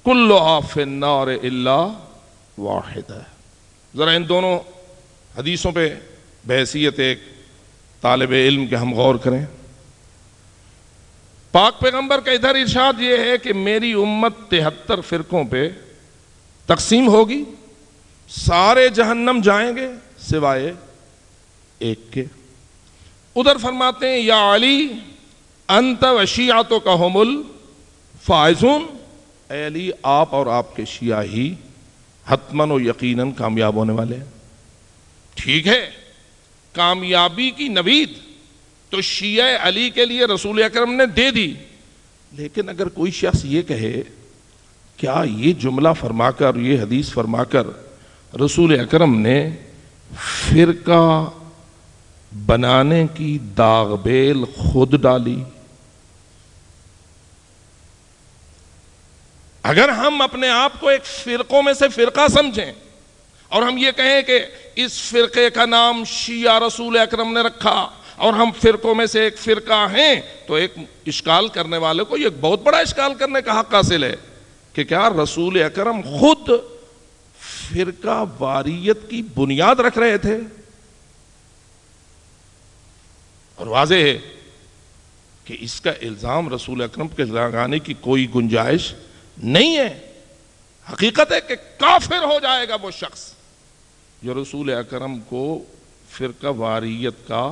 کلھا فی النار الا واحدہ. ذرا ان دونوں حدیثوں پہ بحیثیت ایک طالب علم کے ہم غور کریں. پاک پیغمبر کا ادھر ارشاد یہ ہے کہ میری امت 73 فرقوں پہ تقسیم ہوگی، سارے جہنم جائیں گے سوائے ایک کے. ادھر فرماتے ہیں یا علی انت و شیعتک هم الفائزون، اے علی آپ اور آپ کے شیعہ ہی حتماً و یقیناً کامیاب ہونے والے ہیں. ٹھیک ہے، کامیابی کی نوید تو شیعہ علی کے لیے رسول اکرم نے دے دی، لیکن اگر کوئی شخص یہ کہے کیا یہ جملہ فرما کر، یہ حدیث فرما کر رسول اکرم نے فرقہ بنانے کی داغ بیل خود ڈالی؟ اگر ہم اپنے آپ کو ایک فرقوں میں سے فرقہ سمجھیں اور ہم یہ کہیں کہ اس فرقے کا نام شیعہ رسول اکرم نے رکھا اور ہم فرقوں میں سے ایک فرقہ ہیں، تو ایک اشکال کرنے والے کو یہ بہت بڑا اشکال کرنے کا حق حاصل ہے کہ کیا رسول اکرم خود فرقہ واریت کی بنیاد رکھ رہے تھے؟ اور واضح ہے کہ اس کا الزام رسول اکرم کے لگانے کی کوئی گنجائش نہیں ہے. حقیقت ہے کہ کافر ہو جائے گا وہ شخص جو رسول اکرم کو فرقہ واریت کا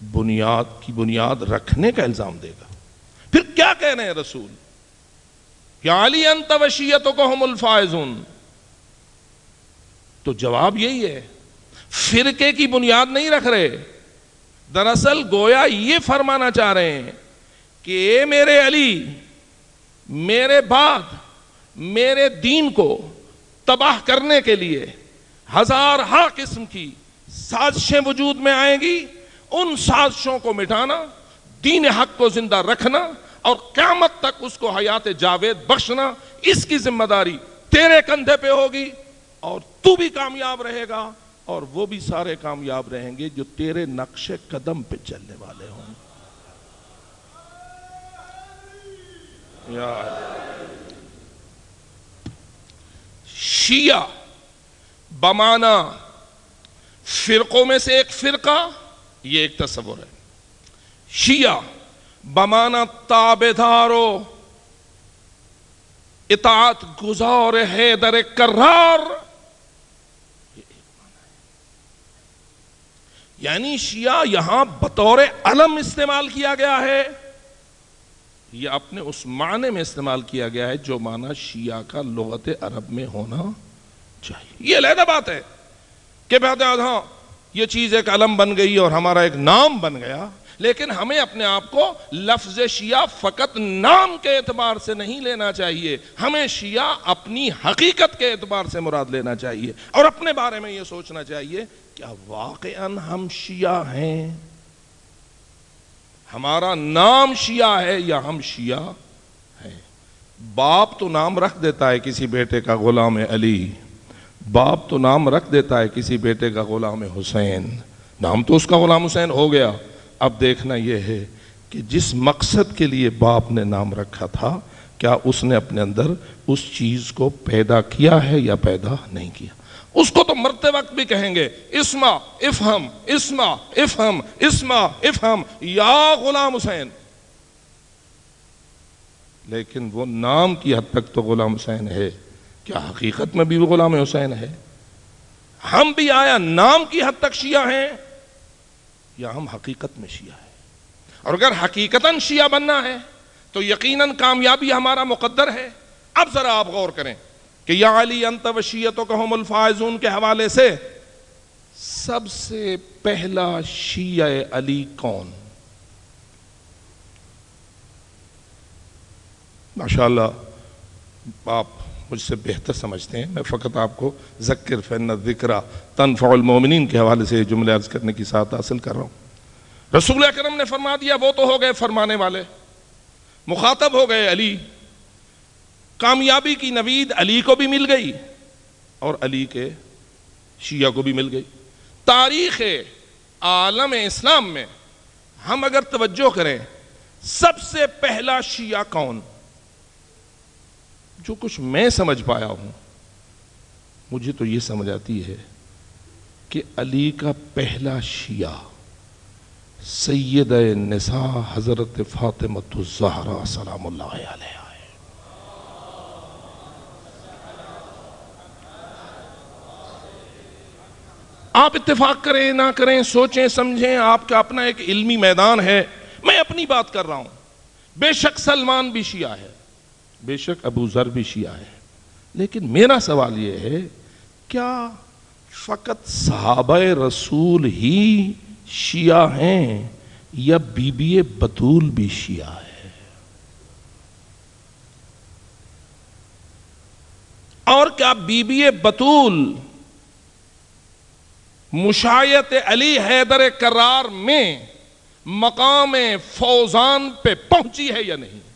بنیاد رکھنے کا الزام دے گا. پھر کیا کہنے ہیں رسول؟ یا علی انت و شیعتک هم الفائزون. تو جواب یہی ہے، فرقے کی بنیاد نہیں رکھ رہے. دراصل گویا یہ فرمانا چاہ رہے ہیں کہ اے میرے علی، میرے بعد میرے دین کو تباہ کرنے کے لیے ہزارہا قسم کی سازشیں وجود میں آئیں گی. ان سازشوں کو مٹانا، دین حق کو زندہ رکھنا اور قیامت تک اس کو حیات جاوید بخشنا، اس کی ذمہ داری تیرے کندھے پہ ہوگی، اور تو بھی کامیاب رہے گا اور وہ بھی سارے کامیاب رہیں گے جو تیرے نقش قدم پہ چلنے والے ہوں. شیعہ بمانا فرقوں میں سے ایک فرقہ، یہ ایک تصور ہے. شیعہ بمانا تابعدار و اطاعت گزار حیدر کرار، یعنی شیعہ یہاں بطور علم استعمال کیا گیا ہے، یہ اپنے اس معنی میں استعمال کیا گیا ہے جو معنی شیعہ کا لغت عرب میں ہونا چاہیے. یہ علیحدہ بات ہے کہ ہاں یہ چیز ایک علم بن گئی اور ہمارا ایک نام بن گیا، لیکن ہمیں اپنے آپ کو لفظ شیعہ فقط نام کے اعتبار سے نہیں لینا چاہیے، ہمیں شیعہ اپنی حقیقت کے اعتبار سے مراد لینا چاہیے اور اپنے بارے میں یہ سوچنا چاہیے کیا واقعاً ہم شیعہ ہیں؟ ہمارا نام شیعہ ہے یا ہم شیعہ ہیں؟ باپ تو نام رکھ دیتا ہے کسی بیٹے کا غلام علی، باپ تو نام رکھ دیتا ہے کسی بیٹے کا غلام حسین، نام تو اس کا غلام حسین ہو گیا. اب دیکھنا یہ ہے کہ جس مقصد کے لیے باپ نے نام رکھا تھا کیا اس نے اپنے اندر اس چیز کو پیدا کیا ہے یا پیدا نہیں کیا. اس کو تو مرتے وقت بھی کہیں گے اسما افہم اسما افہم اسما افہم یا غلام حسین، لیکن وہ نام کی حد تک تو غلام حسین ہے، کیا حقیقت میں بھی وہ غلام حسین ہے؟ ہم بھی آیا نام کی حد تک شیعہ ہیں یا ہم حقیقت میں شیعہ ہیں؟ اور اگر حقیقتاً شیعہ بننا ہے تو یقیناً کامیابی ہمارا مقدر ہے. اب ذرا آپ غور کریں کہ یا علی انت و شیعتک هم الفائزون کے حوالے سے سب سے پہلا شیعہ علی کون؟ ماشاءاللہ آپ مجھ سے بہتر سمجھتے ہیں، میں فقط آپ کو ذکر فإن الذکرى تنفع المؤمنین کے حوالے سے جملے عرض کرنے کی سعادت حاصل کر رہا ہوں. رسول اکرم نے فرما دیا، وہ تو ہو گئے فرمانے والے، مخاطب ہو گئے علی. کامیابی کی نوید علی کو بھی مل گئی اور علی کے شیعہ کو بھی مل گئی. تاریخ عالم اسلام میں ہم اگر توجہ کریں سب سے پہلا شیعہ کون؟ جو کچھ میں سمجھ پایا ہوں، مجھے تو یہ سمجھ آتی ہے کہ علی کا پہلا شیعہ سیدہ نساء حضرت فاطمۃ الزہرا سلام اللہ علیہا ہے۔ آپ اتفاق کریں نہ کریں، سوچیں سمجھیں، آپ کا اپنا ایک علمی میدان ہے، میں اپنی بات کر رہا ہوں۔ بے شک سلمان بھی شیعہ ہے، بے شک ابو ذر بھی شیعہ ہے، لیکن میرا سوال یہ ہے، کیا فقط صحابہ رسول ہی شیعہ ہیں یا بی بی بطول بھی شیعہ ہے؟ اور کیا بی بی بطول مشایعت علی حیدر کرار میں مقام فوزان پہ پہنچی ہے یا نہیں؟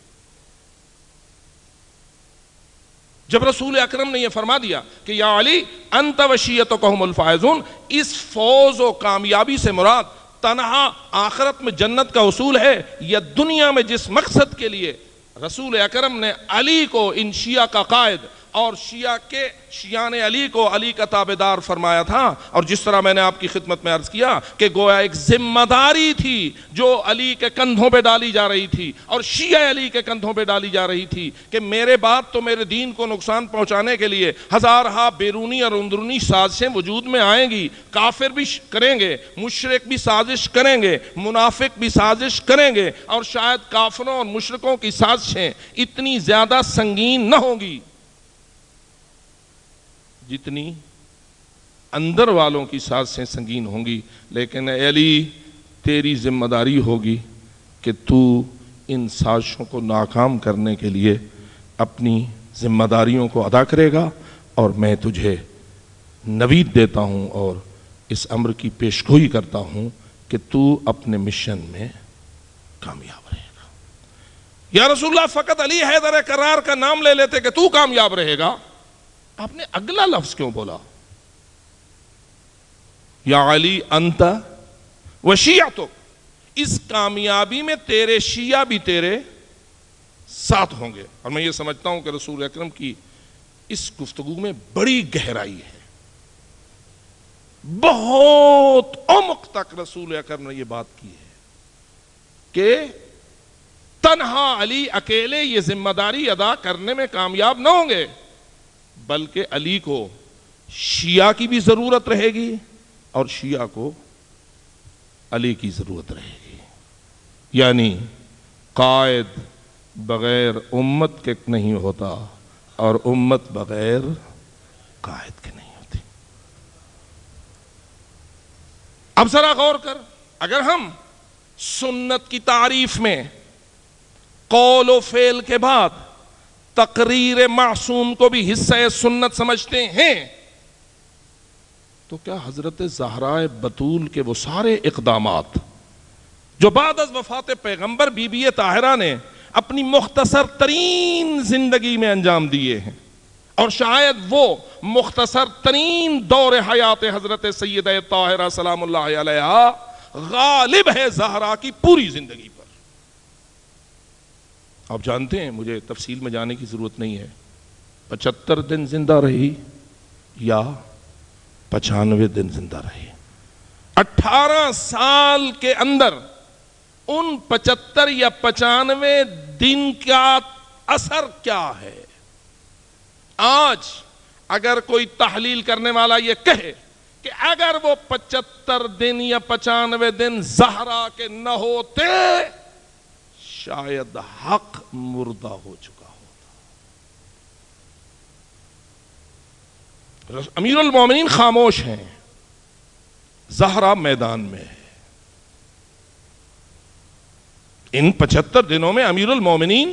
جب رسول اکرم نے یہ فرما دیا کہ یا علی انت وشیعتکہم الفائزون، اس فوز و کامیابی سے مراد تنہا آخرت میں جنت کا حصول ہے یا دنیا میں جس مقصد کے لیے رسول اکرم نے علی کو ان شیعہ کا قائد اور شیعان علی کو علی کا تابعدار فرمایا تھا، اور جس طرح میں نے آپ کی خدمت میں عرض کیا کہ گویا ایک ذمہ داری تھی جو علی کے کندھوں پہ ڈالی جا رہی تھی اور شیعہ علی کے کندھوں پہ ڈالی جا رہی تھی کہ میرے بعد تو میرے دین کو نقصان پہنچانے کے لیے ہزارہا بیرونی اور اندرونی سازشیں وجود میں آئیں گی، کافر بھی کریں گے، مشرک بھی سازش کریں گے، منافق بھی سازش کریں گے، اور شاید کافروں اور مشرکوں کی سازشیں اتنی زیادہ سنگین نہ ہوں گی جتنی اندر والوں کی سازشیں سنگین ہوں گی، لیکن اے علی تیری ذمہ داری ہوگی کہ تو ان سازشوں کو ناکام کرنے کے لیے اپنی ذمہ داریوں کو ادا کرے گا، اور میں تجھے نوید دیتا ہوں اور اس امر کی پیشگوئی کرتا ہوں کہ تو اپنے مشن میں کامیاب رہے گا۔ یا رسول اللہ فقط علی حیدر کرار کا نام لے لیتے کہ تو کامیاب رہے گا، آپ نے اگلا لفظ کیوں بولا؟ یا علی انت وشیعتک، اس کامیابی میں تیرے شیعہ بھی تیرے ساتھ ہوں گے۔ اور میں یہ سمجھتا ہوں کہ رسول اکرم کی اس گفتگو میں بڑی گہرائی ہے، بہت عمق تک رسول اکرم نے یہ بات کی ہے کہ تنہا علی اکیلے یہ ذمہ داری ادا کرنے میں کامیاب نہ ہوں گے، بلکہ علی کو شیعہ کی بھی ضرورت رہے گی اور شیعہ کو علی کی ضرورت رہے گی۔ یعنی قائد بغیر امت کے نہیں ہوتا اور امت بغیر قائد کے نہیں ہوتی۔ اب ذرا غور کر، اگر ہم سنت کی تعریف میں قول و فعل کے بعد تقریر معصوم کو بھی حصہ سنت سمجھتے ہیں، تو کیا حضرت زہرا بطول کے وہ سارے اقدامات جو بعد از وفات پیغمبر بی بی طاہرہ نے اپنی مختصر ترین زندگی میں انجام دیے ہیں، اور شاید وہ مختصر ترین دور حیات حضرت سیدہ طاہرہ سلام اللہ علیہا غالب ہے زہرا کی پوری زندگی پر؟ آپ جانتے ہیں، مجھے تفصیل میں جانے کی ضرورت نہیں ہے، 75 دن زندہ رہی یا 95 دن زندہ رہی، 18 سال کے اندر ان 75 یا 95 دن کا اثر کیا ہے؟ آج اگر کوئی تحلیل کرنے والا یہ کہے کہ اگر وہ 75 دن یا 95 دن زہرا کے نہ ہوتے شاید حق مردہ ہو چکا ہوتا۔ امیر المومنین خاموش ہیں، زہرا میدان میں ہے۔ ان 75 دنوں میں امیر المومنین